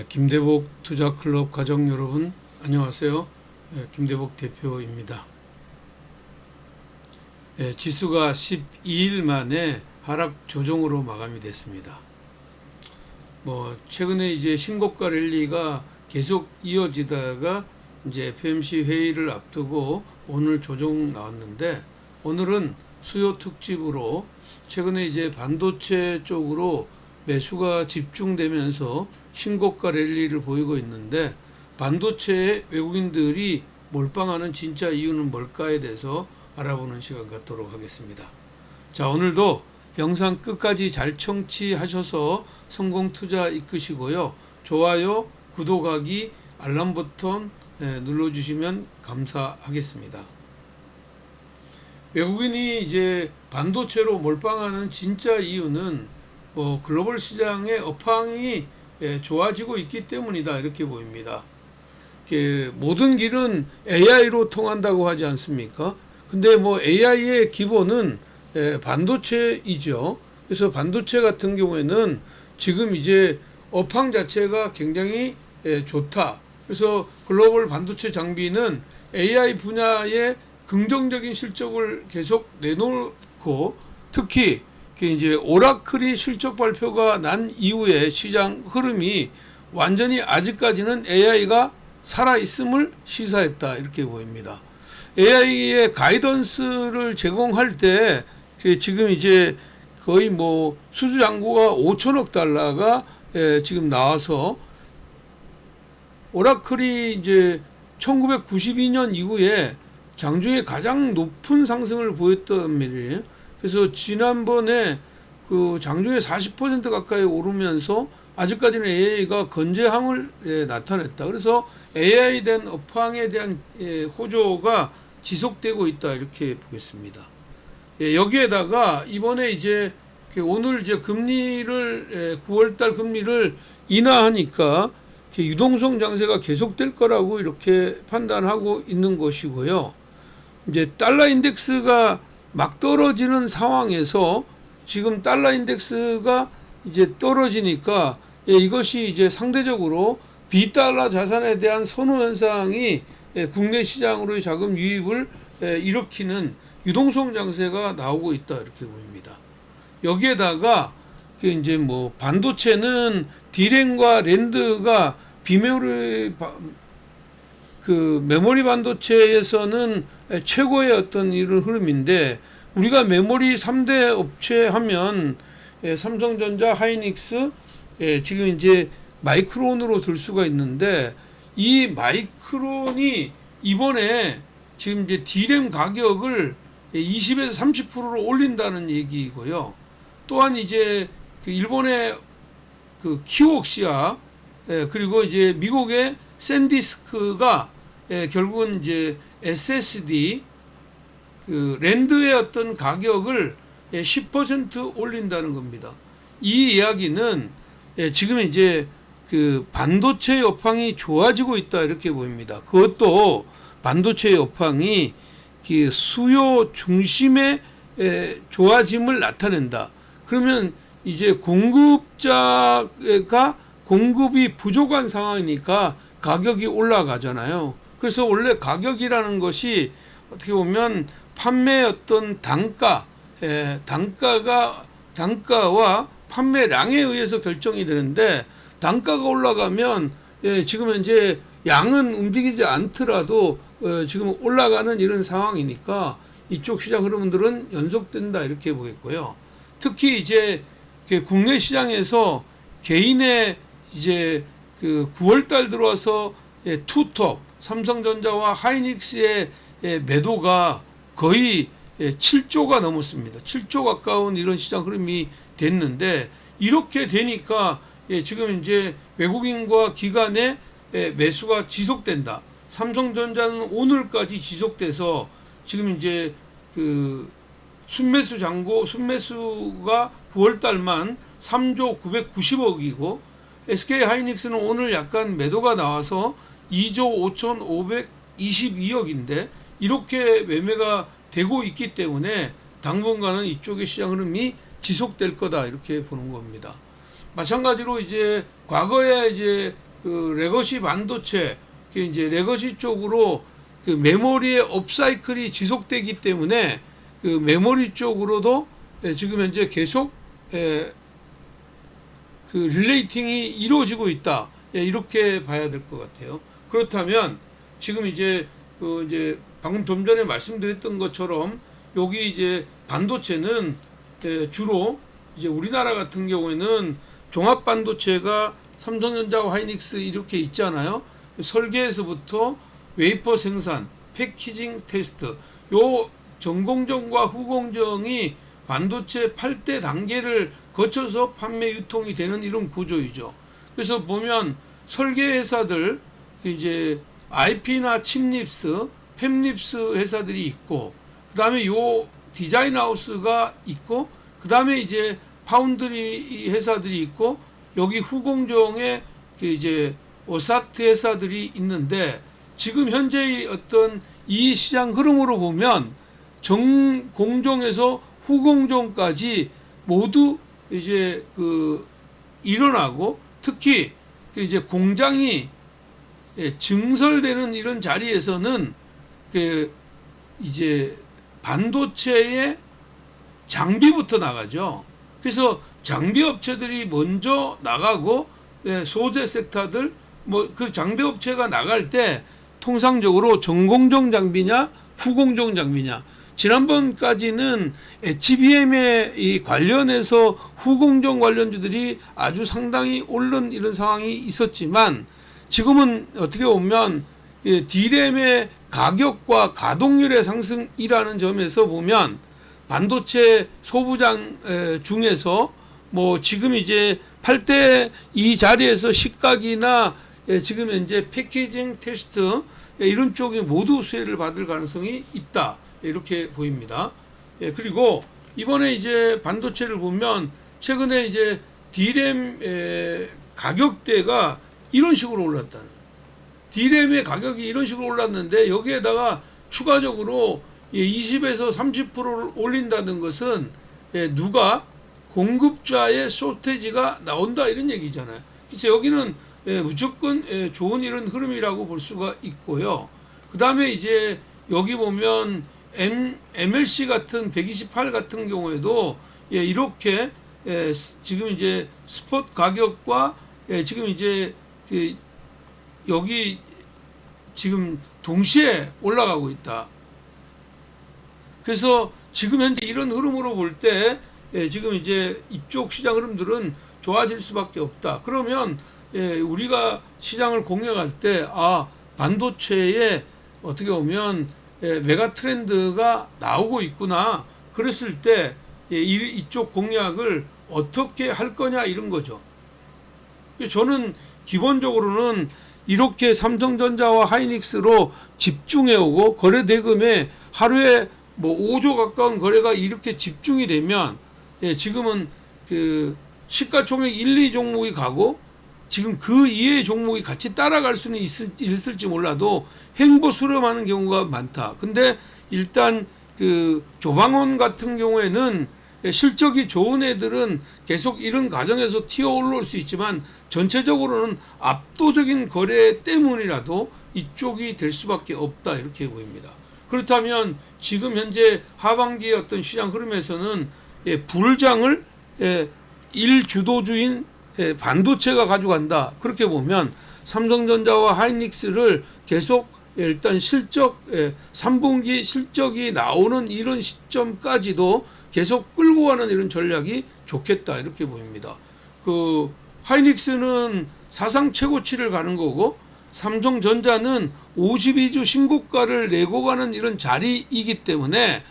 김대복 투자클럽 가족 여러분 안녕하세요. 김대복 대표입니다. 지수가 12일 만에 하락 조정으로 마감이 됐습니다. 최근에 이제 신고가 랠리가 계속 이어지다가 이제 FOMC 회의를 앞두고 오늘 조정 나왔는데, 오늘은 수요 특집으로 최근에 이제 반도체 쪽으로 매수가 집중되면서 신고가 랠리를 보이고 있는데, 반도체에 외국인들이 몰빵하는 진짜 이유는 뭘까에 대해서 알아보는 시간 갖도록 하겠습니다. 자, 오늘도 영상 끝까지 잘 청취하셔서 성공 투자 이끄시고요. 좋아요, 구독하기, 알람 버튼 눌러주시면 감사하겠습니다. 외국인이 이제 반도체로 몰빵하는 진짜 이유는 글로벌 시장의 업황이 좋아지고 있기 때문이다, 이렇게 보입니다. 모든 길은 AI로 통한다고 하지 않습니까? 근데 AI의 기본은 반도체이죠. 그래서 반도체 같은 경우에는 지금 이제 업황 자체가 굉장히 좋다. 그래서 글로벌 반도체 장비는 AI 분야에 긍정적인 실적을 계속 내놓고, 특히 이제 오라클이 실적 발표가 난 이후에 시장 흐름이 완전히 아직까지는 AI가 살아있음을 시사했다, 이렇게 보입니다. AI의 가이던스를 제공할 때 지금 이제 거의 수주 잔고가 5천억 달러가 지금 나와서, 오라클이 이제 1992년 이후에 장중에 가장 높은 상승을 보였단 말이에요. 그래서 지난번에 그 장중에 40% 가까이 오르면서 아직까지는 AI가 건재함을 나타냈다. 그래서 AI 된 업황에 대한 호조가 지속되고 있다, 이렇게 보겠습니다. 여기에다가 이번에 이제 오늘 이제 금리를 9월달 금리를 인하하니까 유동성 장세가 계속될 거라고 이렇게 판단하고 있는 것이고요. 이제 달러 인덱스가 막 떨어지는 상황에서 지금 달러 인덱스가 이제 떨어지니까 이것이 이제 상대적으로 비달러 자산에 대한 선호 현상이 국내 시장으로의 자금 유입을 일으키는 유동성 장세가 나오고 있다, 이렇게 보입니다. 여기에다가 이제 반도체는 디램과 랜드가 메모리 반도체에서는 최고의 어떤 이런 흐름인데, 우리가 메모리 3대 업체 하면 삼성전자, 하이닉스, 지금 이제 마이크론으로 들 수가 있는데, 이 마이크론이 이번에 지금 이제 디램 가격을 20에서 30%로 올린다는 얘기이고요. 또한 이제 일본의 키옥시아, 그리고 이제 미국의 샌디스크가 결국은 이제 SSD 랜드의 어떤 가격을 10% 올린다는 겁니다. 이 이야기는 지금 이제 반도체의 업황이 좋아지고 있다, 이렇게 보입니다. 그것도 반도체의 업황이 수요 중심의 좋아짐을 나타낸다. 그러면 이제 공급자가 공급이 부족한 상황이니까 가격이 올라가잖아요. 그래서 원래 가격이라는 것이 어떻게 보면 판매 어떤 단가와 판매량에 의해서 결정이 되는데, 단가가 올라가면 지금 현재 양은 움직이지 않더라도 지금 올라가는 이런 상황이니까 이쪽 시장 흐름들은 연속된다, 이렇게 보겠고요. 특히 이제 국내 시장에서 개인의 이제 9월달 들어와서 투톱 삼성전자와 하이닉스의 매도가 거의 7조가 넘었습니다. 7조 가까운 이런 시장 흐름이 됐는데, 이렇게 되니까 지금 이제 외국인과 기관의 매수가 지속된다. 삼성전자는 오늘까지 지속돼서 지금 이제 순매수가 9월달만 3조 990억이고, SK 하이닉스는 오늘 약간 매도가 나와서 2조 5,522억인데 이렇게 매매가 되고 있기 때문에 당분간은 이쪽의 시장 흐름이 지속될 거다, 이렇게 보는 겁니다. 마찬가지로 이제 과거에 이제 그 레거시 반도체, 그 이제 레거시 쪽으로 그 메모리의 업사이클이 지속되기 때문에 그 메모리 쪽으로도 지금 현재 계속 그 릴레이팅이 이루어지고 있다. 이렇게 봐야 될 것 같아요. 그렇다면 지금 이제 그 이제 방금 좀 전에 말씀드렸던 것처럼 여기 이제 반도체는 주로 이제 우리나라 같은 경우에는 종합 반도체가 삼성전자와 하이닉스 이렇게 있잖아요. 설계에서부터 웨이퍼 생산, 패키징 테스트, 요 전공정과 후공정이 반도체 8대 단계를 거쳐서 판매 유통이 되는 이런 구조이죠. 그래서 보면 설계 회사들 이제 IP나 칩립스, 팹립스 회사들이 있고, 그 다음에 요 디자인 하우스가 있고, 그 다음에 이제 파운드리 회사들이 있고, 여기 후공정에 이제 오사트 회사들이 있는데, 지금 현재의 어떤 이 시장 흐름으로 보면 정공정에서 후공정까지 모두 이제 그 일어나고, 특히 그 이제 공장이 증설되는 이런 자리에서는 그 이제 반도체의 장비부터 나가죠. 그래서 장비 업체들이 먼저 나가고, 소재 섹터들 뭐 그 장비 업체가 나갈 때 통상적으로 전공정 장비냐 후공정 장비냐, 지난번까지는 HBM에 이 관련해서 후공정 관련주들이 아주 상당히 오른 이런 상황이 있었지만, 지금은 어떻게 보면 D램의 가격과 가동률의 상승이라는 점에서 보면 반도체 소부장 중에서 뭐 지금 이제 8대 이 자리에서 시각이나 지금 현재 패키징 테스트 이런 쪽이 모두 수혜를 받을 가능성이 있다, 이렇게 보입니다. 그리고 이번에 이제 반도체를 보면 최근에 이제 D램 가격대가 이런 식으로 올랐다는, D램의 가격이 이런 식으로 올랐는데 여기에다가 추가적으로 20에서 30%를 올린다는 것은 누가 공급자의 쇼테지가 나온다 이런 얘기잖아요. 그래서 여기는 무조건 좋은 이런 흐름이라고 볼 수가 있고요. 그 다음에 이제 여기 보면 MLC 같은 128 같은 경우에도 이렇게 지금 이제 스폿 가격과 지금 이제 그 여기 지금 동시에 올라가고 있다. 그래서 지금 현재 이런 흐름으로 볼 때 지금 이제 이쪽 시장 흐름들은 좋아질 수밖에 없다. 그러면 우리가 시장을 공략할 때 반도체에 어떻게 보면 메가 트렌드가 나오고 있구나. 그랬을 때 이쪽 공략을 어떻게 할 거냐 이런 거죠. 저는 기본적으로는 이렇게 삼성전자와 하이닉스로 집중해오고 거래 대금에 하루에 뭐 5조 가까운 거래가 이렇게 집중이 되면 지금은 그 시가총액 1, 2종목이 가고 지금 그 이외의 종목이 같이 따라갈 수는 있을지 몰라도 행보 수렴하는 경우가 많다. 근데 일단 그 조방원 같은 경우에는 실적이 좋은 애들은 계속 이런 과정에서 튀어 올라올 수 있지만 전체적으로는 압도적인 거래 때문이라도 이쪽이 될 수밖에 없다, 이렇게 보입니다. 그렇다면 지금 현재 하반기의 어떤 시장 흐름에서는 불장을 일주도주인 반도체가 가져간다. 그렇게 보면 삼성전자와 하이닉스를 계속 일단 실적 3분기 실적이 나오는 이런 시점까지도 계속 끌고 가는 이런 전략이 좋겠다, 이렇게 보입니다. 그 하이닉스는 사상 최고치를 가는 거고 삼성전자는 52주 신고가를 내고 가는 이런 자리이기 때문에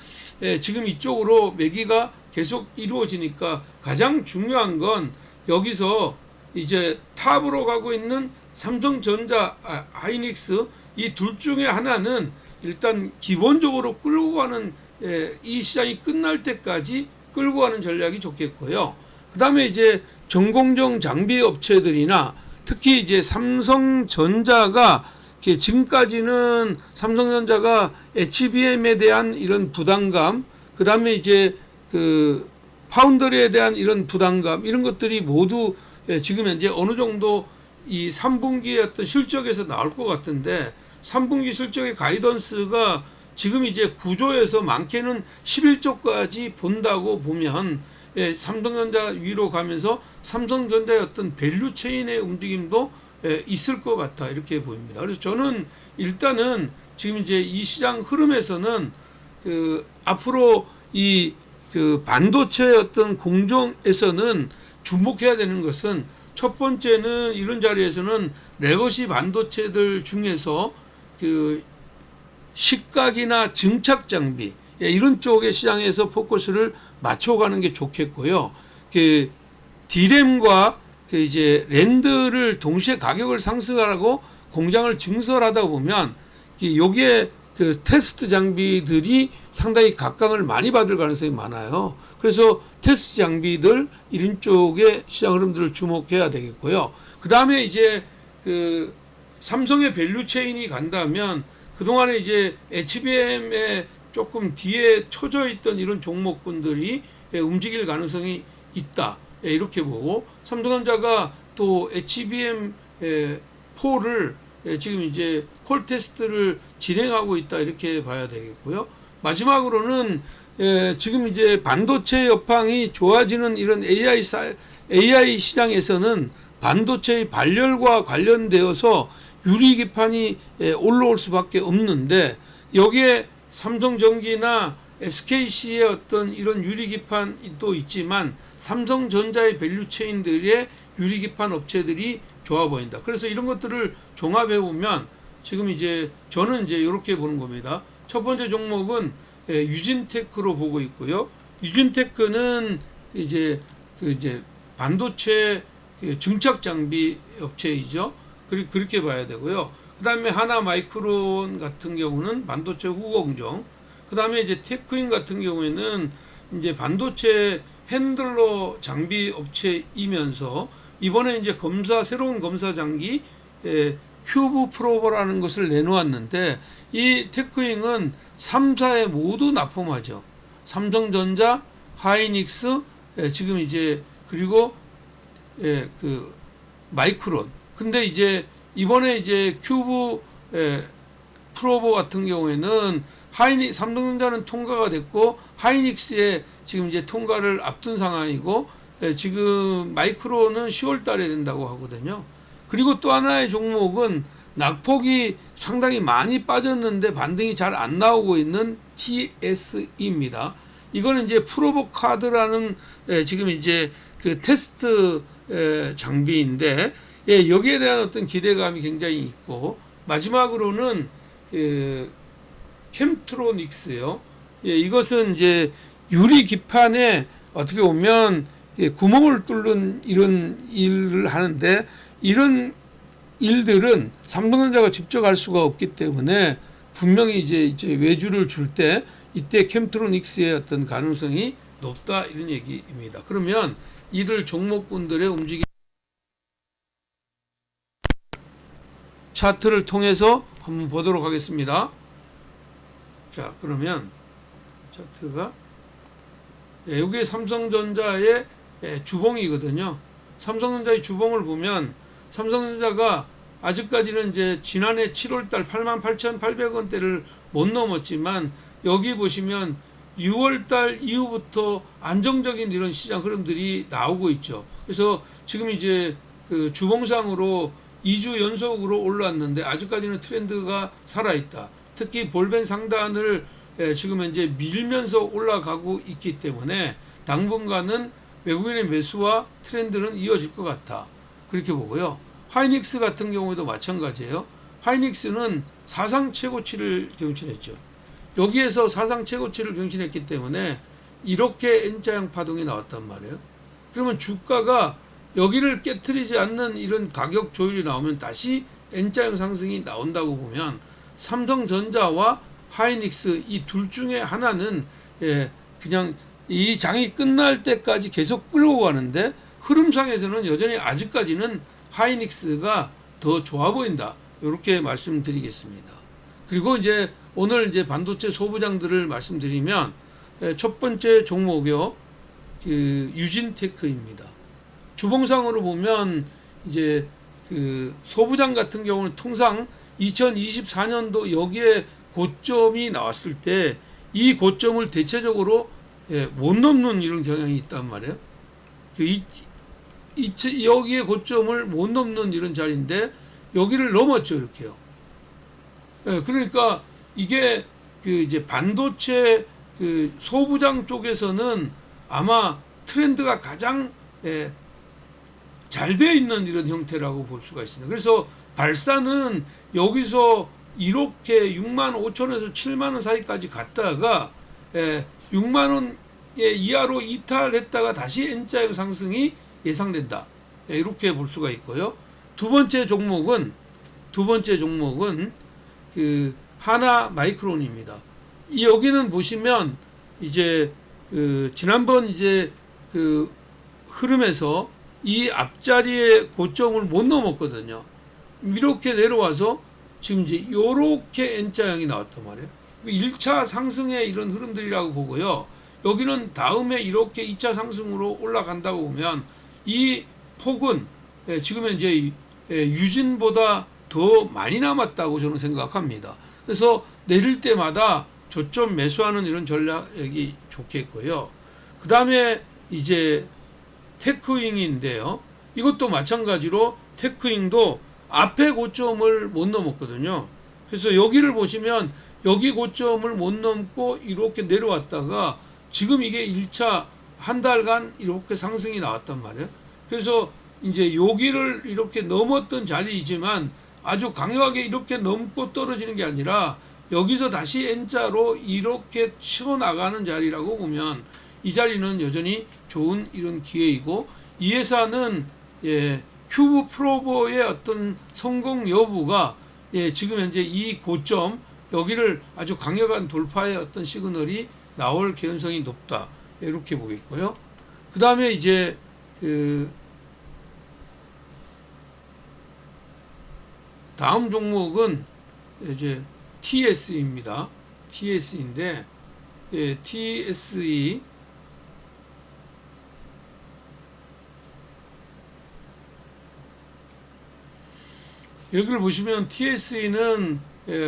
지금 이쪽으로 매기가 계속 이루어지니까 가장 중요한 건 여기서 이제 탑으로 가고 있는 삼성전자, 하이닉스 이 둘 중에 하나는 일단 기본적으로 끌고 가는 이 시장이 끝날 때까지 끌고 가는 전략이 좋겠고요. 그 다음에 이제 전공정 장비 업체들이나 특히 이제 삼성전자가 지금까지는 삼성전자가 HBM에 대한 이런 부담감, 그 다음에 이제 그 파운더리에 대한 이런 부담감, 이런 것들이 모두 지금 현재 어느 정도 이 3분기의 어떤 실적에서 나올 것 같은데 3분기 실적의 가이던스가 지금 이제 9조에서 많게는 11조까지 본다고 보면 삼성전자 위로 가면서 삼성전자의 어떤 밸류 체인의 움직임도 있을 것 같아 이렇게 보입니다. 그래서 저는 일단은 지금 이제 이 시장 흐름에서는 앞으로 이 반도체의 어떤 공정에서는 주목해야 되는 것은 첫 번째는 이런 자리에서는 레거시 반도체들 중에서 식각이나 증착 장비 이런 쪽의 시장에서 포커스를 맞춰가는 게 좋겠고요. D램과 이제 랜드를 동시에 가격을 상승하라고 공장을 증설하다 보면 여기에 테스트 장비들이 상당히 각광을 많이 받을 가능성이 많아요. 그래서 테스트 장비들 이런 쪽의 시장 흐름들을 주목해야 되겠고요. 그 다음에 이제 삼성의 밸류 체인이 간다면 그동안에 이제 HBM에 조금 뒤에 처져 있던 이런 종목군들이 움직일 가능성이 있다. 이렇게 보고 삼성전자가 또 HBM4를 지금 이제 콜 테스트를 진행하고 있다. 이렇게 봐야 되겠고요. 마지막으로는 지금 이제 반도체 여팡이 좋아지는 이런 AI 시장에서는 반도체의 발열과 관련되어서 유리기판이 올라올 수밖에 없는데 여기에 삼성전기나 SKC의 어떤 이런 유리기판도 있지만 삼성전자의 밸류체인들의 유리기판 업체들이 좋아 보인다. 그래서 이런 것들을 종합해 보면 지금 이제 저는 이제 이렇게 보는 겁니다. 첫 번째 종목은 유진테크로 보고 있고요. 유진테크는 이제 반도체 증착 장비 업체이죠. 그렇게 봐야 되고요. 그 다음에 하나마이크론 같은 경우는 반도체 후공정. 그 다음에 이제 테크인 같은 경우에는 이제 반도체 핸들러 장비 업체이면서 이번에 이제 새로운 검사 장기 큐브 프로버라는 것을 내놓았는데 이 테크인은 3사에 모두 납품하죠. 삼성전자, 하이닉스, 지금 이제 그리고 마이크론. 근데 이제 이번에 이제 큐브 프로버 같은 경우에는 삼성전자는 통과가 됐고 하이닉스에 지금 이제 통과를 앞둔 상황이고 지금 마이크론은 10월 달에 된다고 하거든요. 그리고 또 하나의 종목은 낙폭이 상당히 많이 빠졌는데 반등이 잘 안 나오고 있는 TSE입니다. 이거는 이제 프로보 카드라는 지금 이제 테스트 장비인데 여기에 대한 어떤 기대감이 굉장히 있고 마지막으로는 캠트로닉스요. 이것은 이제 유리 기판에 어떻게 보면 구멍을 뚫는 이런 일을 하는데 이런 일들은 삼성전자가 직접 할 수가 없기 때문에 분명히 이제 외주를 줄 때 이때 캠트로닉스의 어떤 가능성이 높다 이런 얘기입니다. 그러면 이들 종목군들의 움직임 차트를 통해서 한번 보도록 하겠습니다. 자, 그러면 차트가 여기에 삼성전자의 주봉이거든요. 삼성전자의 주봉을 보면 삼성전자가 아직까지는 이제 지난해 7월달 88,800원대를 못 넘었지만 여기 보시면 6월달 이후부터 안정적인 이런 시장 흐름들이 나오고 있죠. 그래서 지금 이제 주봉상으로 2주 연속으로 올랐는데 아직까지는 트렌드가 살아있다. 특히 볼벤 상단을 지금 현재 밀면서 올라가고 있기 때문에 당분간은 외국인의 매수와 트렌드는 이어질 것 같다. 그렇게 보고요. 하이닉스 같은 경우에도 마찬가지예요. 하이닉스는 사상 최고치를 경신했죠. 여기에서 사상 최고치를 경신했기 때문에 이렇게 N자형 파동이 나왔단 말이에요. 그러면 주가가 여기를 깨트리지 않는 이런 가격 조율이 나오면 다시 N자형 상승이 나온다고 보면 삼성전자와 하이닉스 이 둘 중에 하나는 그냥 이 장이 끝날 때까지 계속 끌고 가는데 흐름상에서는 여전히 아직까지는 하이닉스가 더 좋아 보인다. 이렇게 말씀드리겠습니다. 그리고 이제 오늘 이제 반도체 소부장들을 말씀드리면 첫 번째 종목이요. 유진테크입니다. 주봉상으로 보면 이제 그 소부장 같은 경우는 통상 2024년도 여기에 고점이 나왔을 때 이 고점을 대체적으로 못 넘는 이런 경향이 있단 말이에요. 여기에 고점을 못 넘는 이런 자리인데 여기를 넘었죠, 이렇게요. 그러니까 이게 그 이제 반도체 그 소부장 쪽에서는 아마 트렌드가 가장 잘 되어 있는 이런 형태라고 볼 수가 있습니다. 그래서 발사는 여기서 이렇게 6만 5천에서 7만 원 사이까지 갔다가 6만 원 이하로 이탈했다가 다시 N자형 상승이 예상된다. 이렇게 볼 수가 있고요. 두 번째 종목은 그 하나 마이크론입니다. 여기는 보시면 이제 그 지난번 이제 그 흐름에서 이 앞자리의 고점을 못 넘었거든요. 이렇게 내려와서 지금 이제 요렇게 N자형이 나왔단 말이에요. 1차 상승의 이런 흐름들이라고 보고요. 여기는 다음에 이렇게 2차 상승으로 올라간다고 보면 이 폭은 지금 현재 유진보다 더 많이 남았다고 저는 생각합니다. 그래서 내릴 때마다 저점 매수하는 이런 전략이 좋겠고요. 그 다음에 이제 테크윙인데요. 이것도 마찬가지로 테크윙도 앞에 고점을 못 넘었거든요. 그래서 여기를 보시면 여기 고점을 못 넘고 이렇게 내려왔다가 지금 이게 1차 한 달간 이렇게 상승이 나왔단 말이에요. 그래서 이제 여기를 이렇게 넘었던 자리이지만 아주 강력하게 이렇게 넘고 떨어지는 게 아니라 여기서 다시 N자로 이렇게 치고 나가는 자리라고 보면 이 자리는 여전히 좋은 이런 기회이고, 이 회사는 큐브 프로버의 어떤 성공 여부가 지금 현재 이 고점 여기를 아주 강력한 돌파의 어떤 시그널이 나올 개연성이 높다, 이렇게 보겠고요. 그 다음에 이제 그 다음 종목은 이제 TSE입니다. TSE인데 TSE 여기를 보시면 TSE는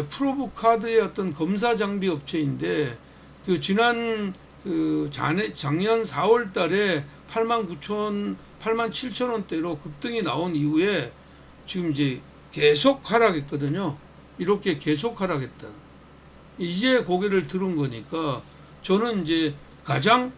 프로브 카드의 어떤 검사 장비 업체인데 그 지난 그 작년 4월 달에 87,000원대로 급등이 나온 이후에 지금 이제 계속 하락했거든요. 이렇게 계속 하락했다. 이제 고개를 들은 거니까 저는 이제 가장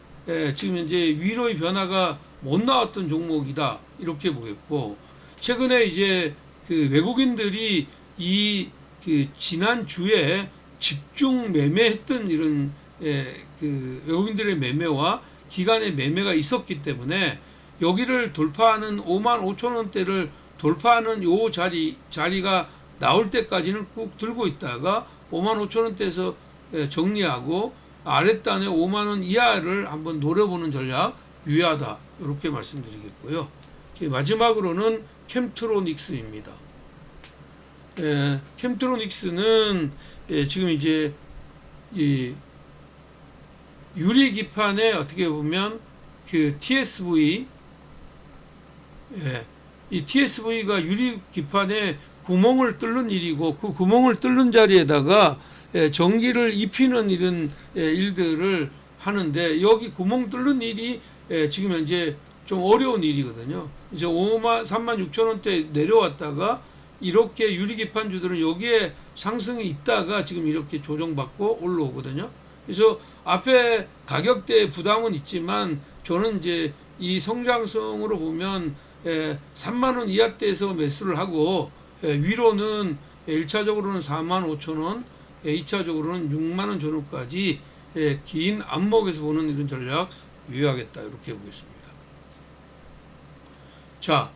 지금 현재 위로의 변화가 못 나왔던 종목이다, 이렇게 보겠고, 최근에 이제 그 외국인들이 이 그 지난 주에 집중 매매했던 이런 그 외국인들의 매매와 기관의 매매가 있었기 때문에 여기를 돌파하는 5만 5천 원대를 돌파하는 요 자리가 나올 때까지는 꾹 들고 있다가 5만 5천 원대에서 정리하고 아랫단에 5만 원 이하를 한번 노려보는 전략 유효하다, 이렇게 말씀드리겠고요. 마지막으로는 캠트로닉스입니다. 캠트로닉스는 지금 이제 이 유리 기판에 어떻게 보면 그 TSV, 이 TSV가 유리 기판에 구멍을 뚫는 일이고, 그 구멍을 뚫는 자리에다가 전기를 입히는 이런 일들을 하는데, 여기 구멍 뚫는 일이 지금 현재 좀 어려운 일이거든요. 이제 36,000원대 내려왔다가 이렇게 유리기판주들은 여기에 상승이 있다가 지금 이렇게 조정받고 올라오거든요. 그래서 앞에 가격대 부담은 있지만 저는 이제 이 성장성으로 보면 3만 원 이하대에서 매수를 하고, 위로는 1차적으로는 4만 5천 원, 2차적으로는 6만 원 전후까지 긴 안목에서 보는 이런 전략 유효하겠다, 이렇게 보겠습니다. 자,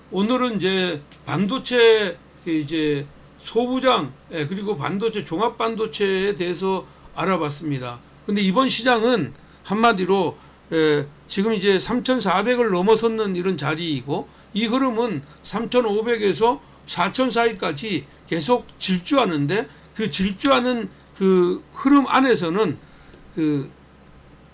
오늘은 이제 반도체 이제 소부장 그리고 반도체 종합 반도체에 대해서 알아봤습니다. 근데 이번 시장은 한마디로 지금 이제 3,400을 넘어섰는 이런 자리이고, 이 흐름은 3,500에서 4,000 사이까지 계속 질주하는데, 그 질주하는 그 흐름 안에서는 그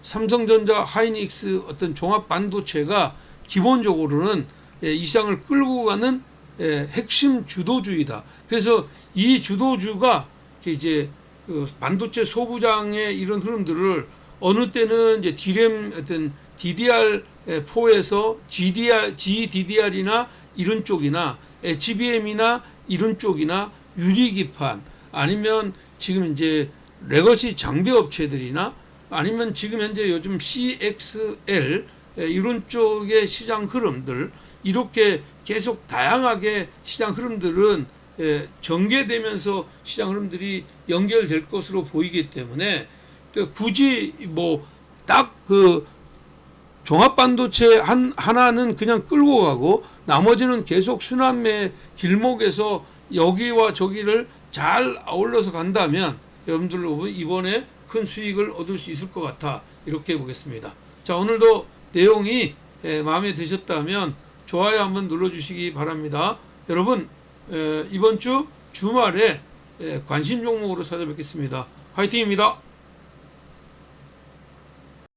삼성전자, 하이닉스 어떤 종합 반도체가 기본적으로는 이 시장을 끌고 가는 핵심 주도주의다. 그래서 이 주도주가 이제 그 반도체 소부장의 이런 흐름들을 어느 때는 이제 디램 어떤 DDR4에서 GDDR이나 이런 쪽이나 HBM이나 이런 쪽이나 유리기판 아니면 지금 이제 레거시 장비 업체들이나 아니면 지금 현재 요즘 CXL 이런 쪽의 시장 흐름들 이렇게 계속 다양하게 시장 흐름들은 전개되면서 시장 흐름들이 연결될 것으로 보이기 때문에 굳이 뭐 딱 그 종합반도체 하나는 그냥 끌고 가고 나머지는 계속 순환매 길목에서 여기와 저기를 잘 아울러서 간다면 여러분들 이번에 큰 수익을 얻을 수 있을 것 같아 이렇게 보겠습니다. 자, 오늘도 내용이 마음에 드셨다면 좋아요 한번 눌러주시기 바랍니다. 여러분 이번 주 주말에 관심 종목으로 찾아뵙겠습니다. 화이팅입니다.